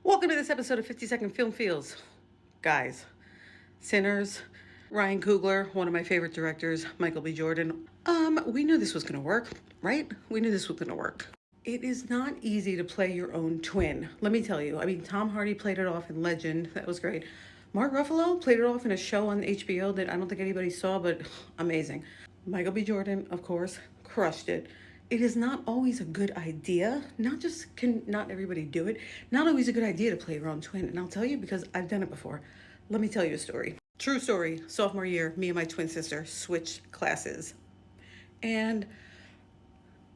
Welcome to this episode of 50-Second Film Feels. Guys, Sinners, Ryan Coogler, one of my favorite directors, Michael B. Jordan. We knew this was going to work, right? We knew this was going to work. It is not easy to play your own twin. Let me tell you. I mean, Tom Hardy played it off in Legend. That was great. Mark Ruffalo played it off in a show on HBO that I don't think anybody saw, but amazing. Michael B. Jordan, of course, crushed it. It is not always a good idea. Not everybody do it. Not always a good idea to play your own twin. And I'll tell you because I've done it before. Let me tell you a story. True story. Sophomore year, me and my twin sister switched classes. And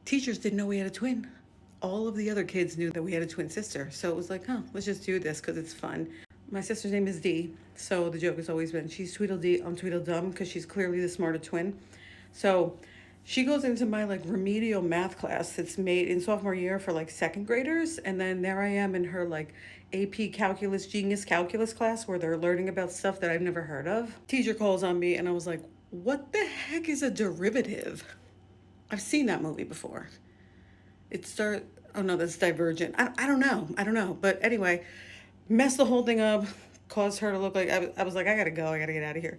teachers didn't know we had a twin. All of the other kids knew that we had a twin sister. So it was like, let's just do this because it's fun. My sister's name is Dee. So the joke has always been she's Tweedledee, I'm Tweedledum because she's clearly the smarter twin. So she goes into my remedial math class that's made in sophomore year for second graders. And then there I am in her AP calculus, genius calculus class where they're learning about stuff that I've never heard of. Teacher calls on me and I was like, what the heck is a derivative? I've seen that movie before. Oh no, that's Divergent. I don't know. But anyway, messed the whole thing up, caused her to look like, I was like, I gotta go, I gotta get out of here.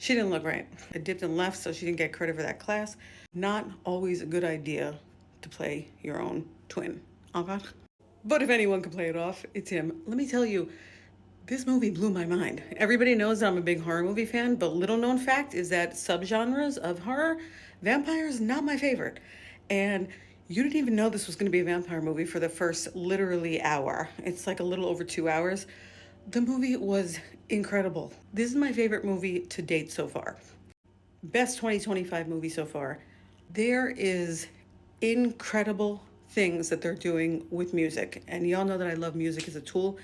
She didn't look right. I dipped and left, so she didn't get credit for that class. Not always a good idea to play your own twin. Okay? But if anyone can play it off, it's him. Let me tell you, this movie blew my mind. Everybody knows that I'm a big horror movie fan, but little known fact is that subgenres of horror, vampires, not my favorite. And you didn't even know this was going to be a vampire movie for the first literally hour. It's a little over 2 hours. The movie was incredible. This is my favorite movie to date so far. Best 2025 movie so far. There is incredible things that they're doing with music. And y'all know that I love music as a tool.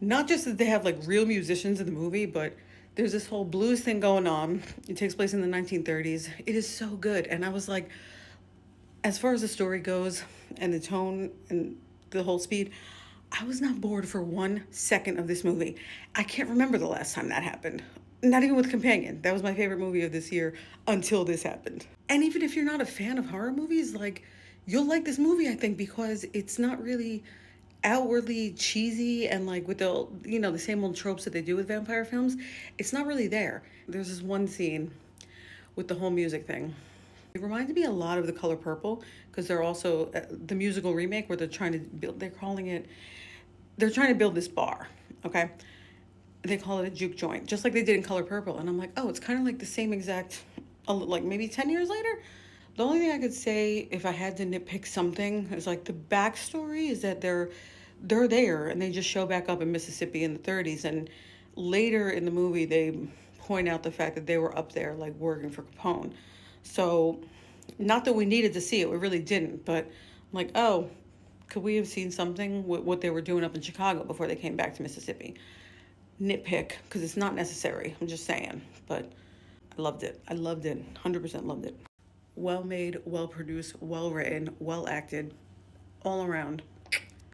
Not just that they have real musicians in the movie, but there's this whole blues thing going on. It takes place in the 1930s. It is so good. And I was like, as far as the story goes and the tone and the whole speed, I was not bored for 1 second of this movie. I can't remember the last time that happened. Not even with Companion. That was my favorite movie of this year until this happened. And even if you're not a fan of horror movies, you'll like this movie, I think, because it's not really outwardly cheesy and with the same old tropes that they do with vampire films. It's not really there. There's this one scene with the whole music thing. It reminded me a lot of The Color Purple because they're also the musical remake where they're trying to build this bar, okay? They call it a juke joint, just like they did in Color Purple. And I'm like, it's kind of the same exact, maybe 10 years later. The only thing I could say if I had to nitpick something is the backstory is that they're there and they just show back up in Mississippi in the 30s. And later in the movie, they point out the fact that they were up there working for Capone. So, not that we needed to see it, we really didn't, but I'm could we have seen something with what they were doing up in Chicago before they came back to Mississippi? Nitpick, because it's not necessary, I'm just saying, but I loved it, 100% loved it. Well made, well produced, well written, well acted, all around.